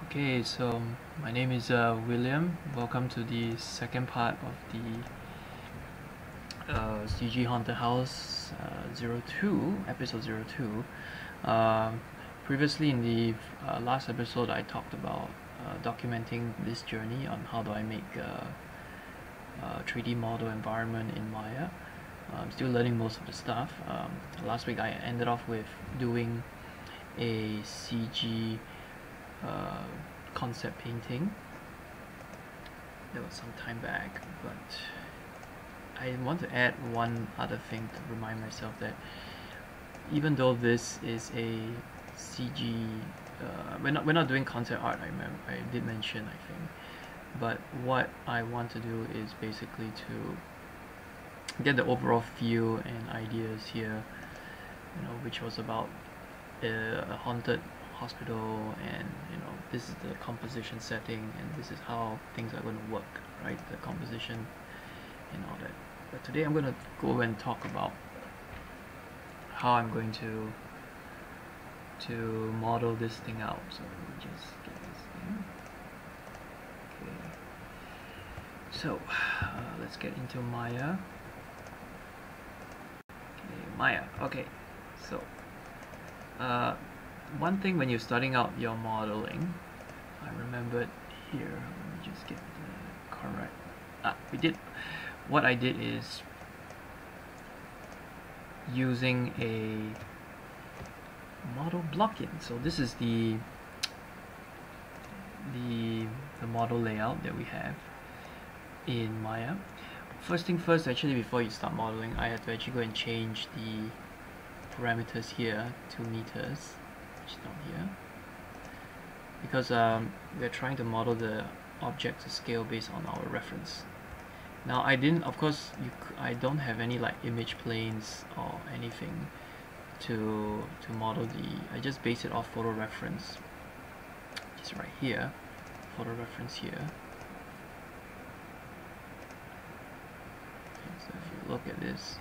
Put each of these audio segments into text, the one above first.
Okay, so my name is William. Welcome to the second part of the CG Haunted House 02, episode 02. Previously in the last episode, I talked about documenting this journey on how do I make a 3D model environment in Maya. I'm still learning most of the stuff. Last week I ended off with doing a CG concept painting. That was some time back, but I want to add one other thing to remind myself that even though this is a CG, we're not doing concept art. I did mention, I think, but what I want to do is basically to get the overall feel and ideas here, which was about a haunted hospital, and this is the composition setting, and this is how things are going to work, right? The composition and all that. But today I'm going to go and talk about how I'm going to model this thing out. So let me just get this thing. Okay. So let's get into Maya. Okay, Maya. Okay. So one thing when you're starting out your modeling, I remembered here, let me just get the correct, what I did is using a model blocking. So this is the model layout that we have in Maya. First thing first, actually, before you start modeling, I had to actually go and change the parameters here to meters, which is down here, because we're trying to model the object to scale based on our reference. Now I didn't, of course, I don't have any like image planes or anything to model I just base it off photo reference, which is right here, photo reference here. Okay, so if you look at this,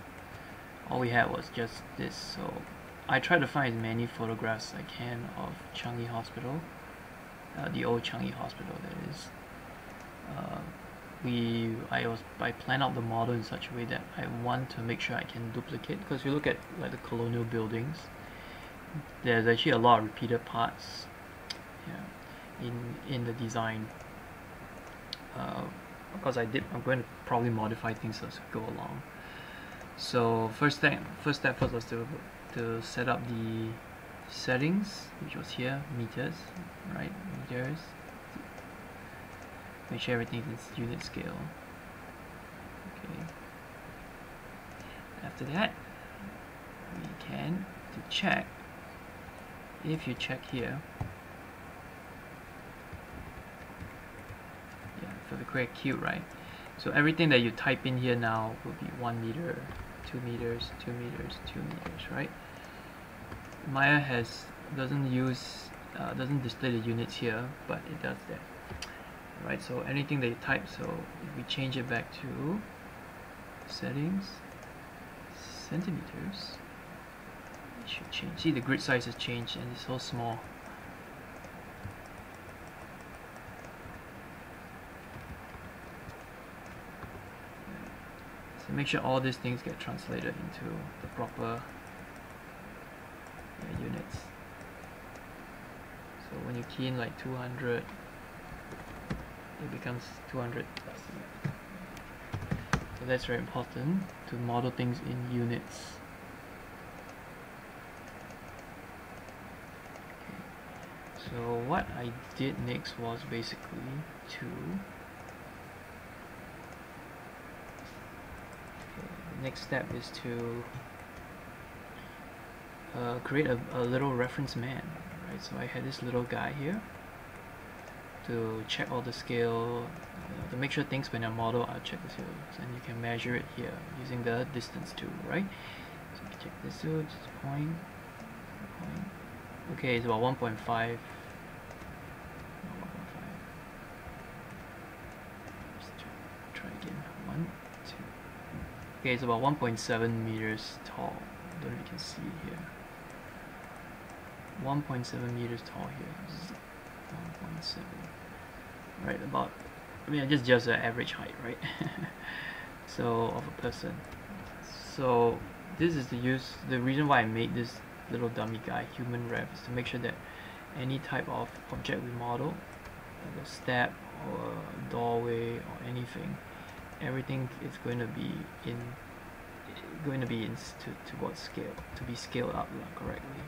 all we had was just this. So I tried to find as many photographs as I can of Changi Hospital, the old Changi Hospital, that is. I plan out the model in such a way that I want to make sure I can duplicate, because if you look at like the colonial buildings, there's actually a lot of repeated parts, yeah, in the design. Because I'm going to probably modify things as we go along. So first step first was to set up the settings, which was here, meters, right? Meters. Make sure everything is unit scale. Okay. After that, we can check. If you check here, yeah, for the correct cube, right? So everything that you type in here now will be 1 meter, 2 meters, 2 meters, 2 meters, right? Maya doesn't display the units here, but it does that. Right, so anything that you type, so if we change it back to settings, centimeters, it should change. See, the grid size has changed and it's so small. So make sure all these things get translated into the proper units. So when you key in like 200, it becomes 200. So that's very important to model things in units. Okay. So what I did next was basically the next step is to create a little reference man, right? So I had this little guy here to check all the scale, to make sure things when I model, I'll check the scale, and you can measure it here using the distance tool, right? So you check this tool, just point. Okay, it's about 1.5. Let's try again. 1, 2. Okay, it's about 1.7 meters tall. I don't know if you can see it here. 1.7 meters tall here. 1.7. Right, about, I mean, just the average height, right? So of a person. So this is the reason why I made this little dummy guy, human ref, is to make sure that any type of object we model, like a step or a doorway or anything, everything is going to be towards scale, to be scaled up correctly.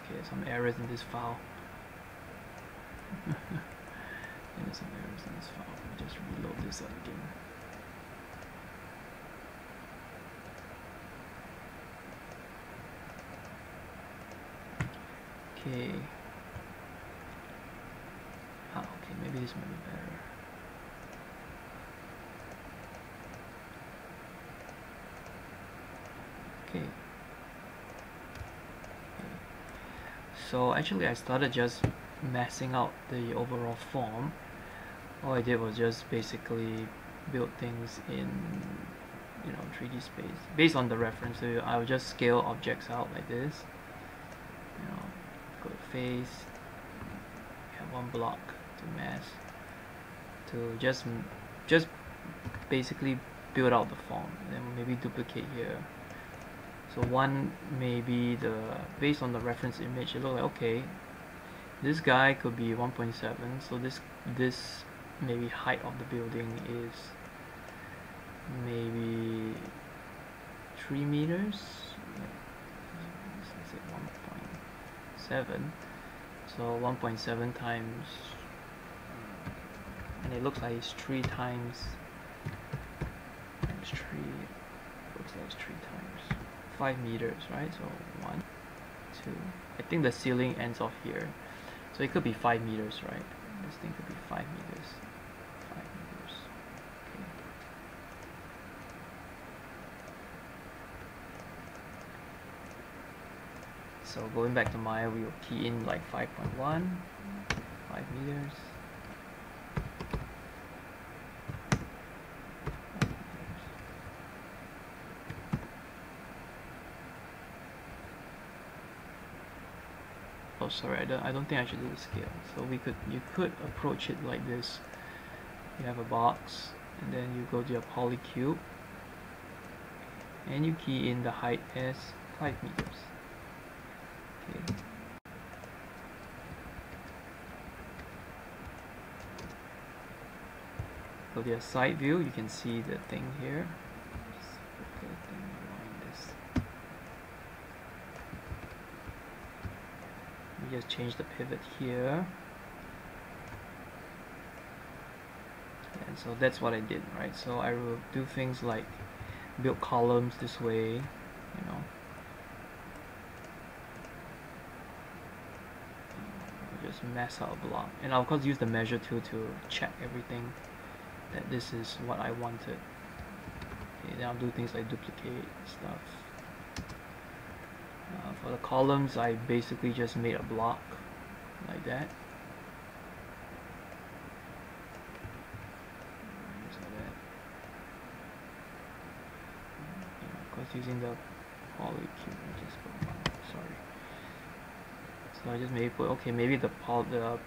Okay, some errors in this file. There's some errors in this file. I'll just reload this up again. Okay. Okay, maybe this might be better. Okay. So actually I started just massing out the overall form. All I did was just basically build things in 3D space based on the reference. So I would just scale objects out like this. Go to face, have one block to mass, to just basically build out the form, and then maybe duplicate here. So one, maybe based on the reference image, it looked like, okay, this guy could be 1.7, so this maybe height of the building is maybe 3 meters. Let's say 1.7. So 1.7 times, and it looks like it's 3 times 3. Looks like it's 3 times 5 meters, right? So 1, 2. I think the ceiling ends off here, so it could be 5 meters, right? This thing could be 5 meters. 5 meters. Okay. So going back to Maya, we will key in like 5.1, 5 meters. Oh, sorry, I don't think I should do the scale. So you could approach it like this. You have a box, and then you go to your polycube, and you key in the height as 5 meters. Okay. Go to your side view, you can see the thing here. Just put the thing along this. You just change the pivot here. And so that's what I did, right? So I will do things like build columns this way, just mass out a block, and I'll of course use the measure tool to check everything that this is what I wanted. Okay, then I'll do things like duplicate stuff. For the columns, I basically just made a block like that. Of course, using the polycube, sorry. So I just maybe put, okay, maybe the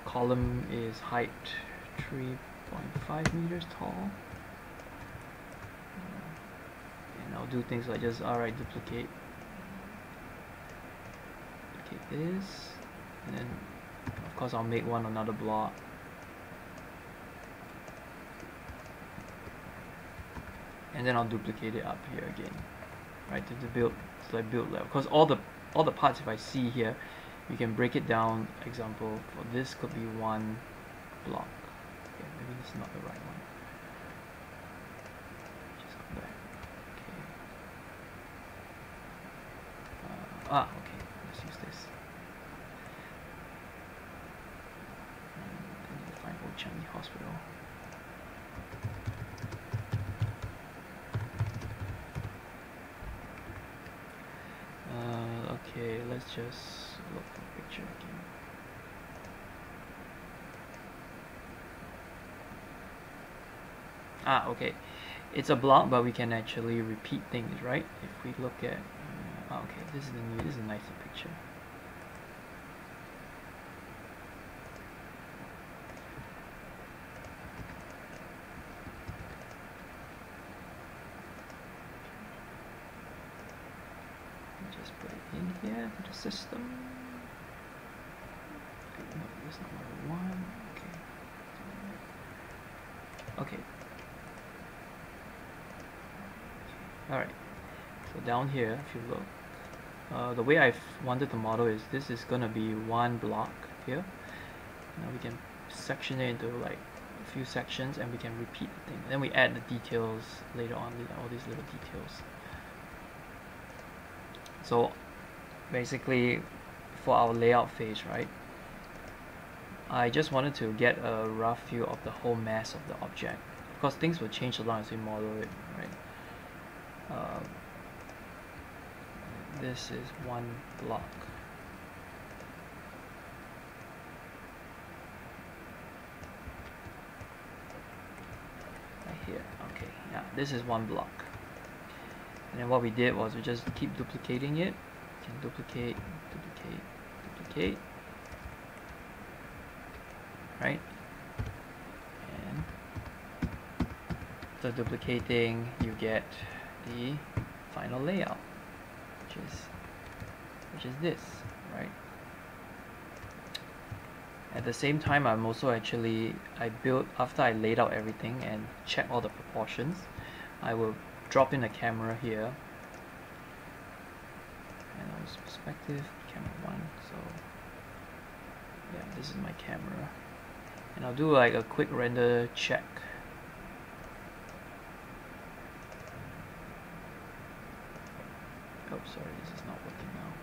column is height 3.5 meters tall. And I'll do things like just, alright, duplicate this, and then of course I'll make another block, and then I'll duplicate it up here again, right, to build level. Because all the parts, if I see here, you can break it down. Example, for this could be one block. Okay, maybe this is not the right one. Just go back. Okay. Okay. Let's use this. I need to find Old Changi Hospital. Okay, let's just look for the picture again. Okay, it's a block, but we can actually repeat things, right? If we look at okay, this is a nicer picture. Just put it in here to the system. No, that's not what I want. Okay. Alright. So down here, if you look, the way I've wanted the model is this is gonna be one block here. Now we can section it into like a few sections, and we can repeat the thing. Then we add the details later on, all these little details. So basically, for our layout phase, right, I just wanted to get a rough view of the whole mass of the object, because things will change as long as we model it, right? This is one block. Right here, okay, yeah, this is one block. And then what we did was we just keep duplicating it. We can duplicate, duplicate, duplicate, right? And so duplicating, you get the final layout, which is this, right? At the same time, I'm also actually, after I laid out everything and checked all the proportions, I will drop in a camera here, and I was perspective, camera 1, so yeah, this is my camera, and I'll do like a quick render check. Oh, sorry, this is not working now.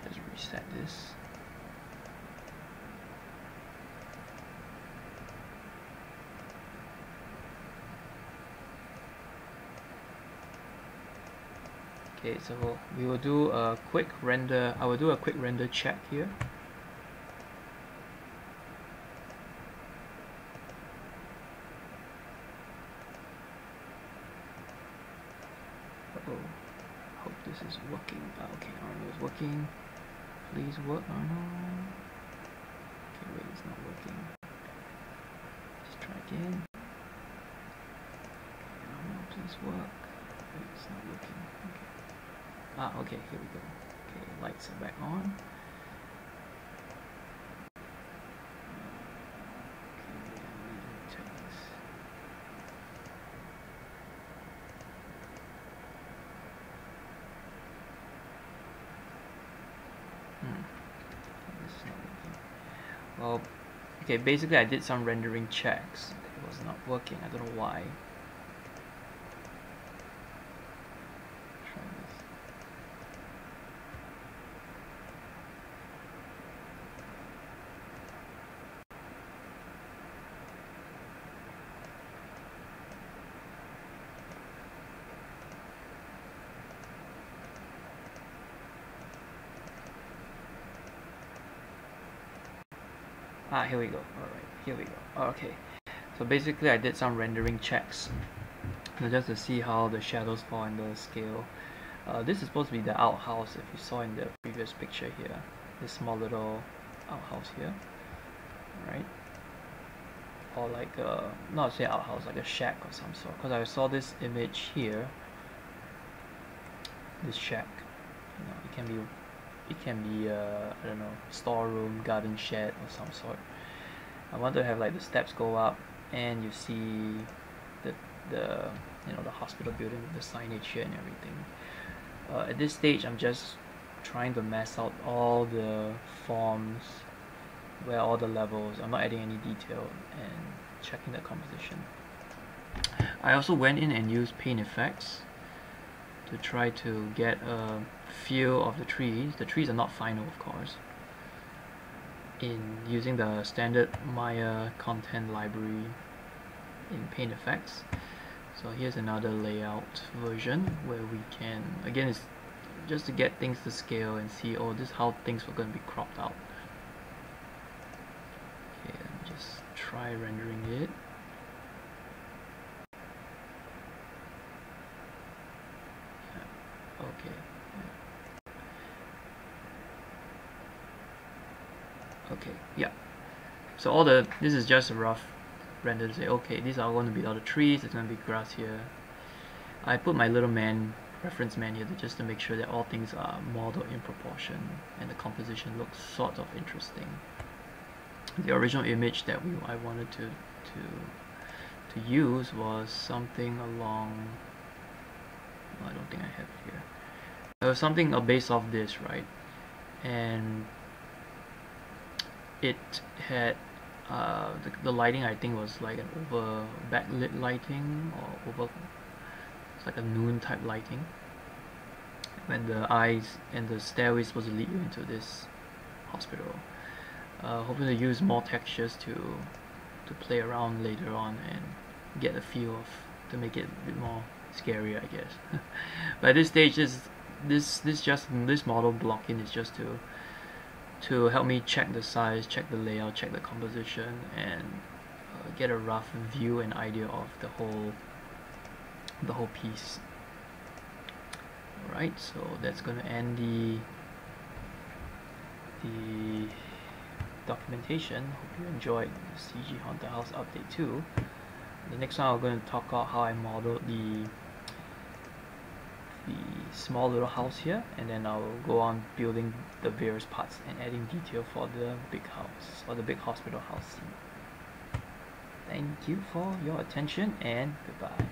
Just reset this. Okay, so we will do a quick render. I will do a quick render check here. Uh-oh. Hope this is working. Okay, Arno is working. Please work, Arno. Okay, wait, it's not working. Just try again. Arno, please work. Wait, it's not working. Okay. Okay, here we go. Okay, lights are back on. Well, okay, basically I did some rendering checks. It was not working. I don't know why. Try this. Here we go. Alright, here we go. Okay, so basically I did some rendering checks just to see how the shadows fall in the scale. This is supposed to be the outhouse, if you saw in the previous picture here. This small little outhouse here, right? Or like not say outhouse, like a shack or some sort. Because I saw this image here, this shack. You know, it can be I don't know, storeroom, garden shed or some sort. I want to have like the steps go up, and you see the you know, the hospital building with the signage here and everything. At this stage, I'm just trying to mass out all the forms, where all the levels. I'm not adding any detail, and checking the composition. I also went in and used paint effects to try to get a feel of the trees. The trees are not final, of course, in using the standard Maya content library in paint effects. So here's another layout version where we can, again, it's just to get things to scale and see, oh, this is how things were going to be cropped out. Okay, try rendering it. Yeah. Okay. Yeah. Okay. Yeah. So all this is just a rough render to say, okay, these are going to be all the trees. There's going to be grass here. I put my little reference man here just to make sure that all things are modeled in proportion and the composition looks sort of interesting. The original image that I wanted to use was something along. I don't think I have it here. It was something based off this, right? And it had the lighting, I think, was like an over backlit lighting, or over, it's like a noon type lighting, when the eyes and the stairway is supposed to lead you into this hospital. Hoping to use more textures to play around later on and get a feel of, to make it a bit more scary, I guess. But at this stage, this model blocking is just to help me check the size, check the layout, check the composition, and get a rough view and idea of the whole piece. Alright, so that's going to end the documentation. Hope you enjoyed the CG Haunted House update 2. The next one I'm going to talk about how I modeled the small little house here, and then I'll go on building the various parts and adding detail for the big house, or the big hospital house scene. Thank you for your attention, and goodbye.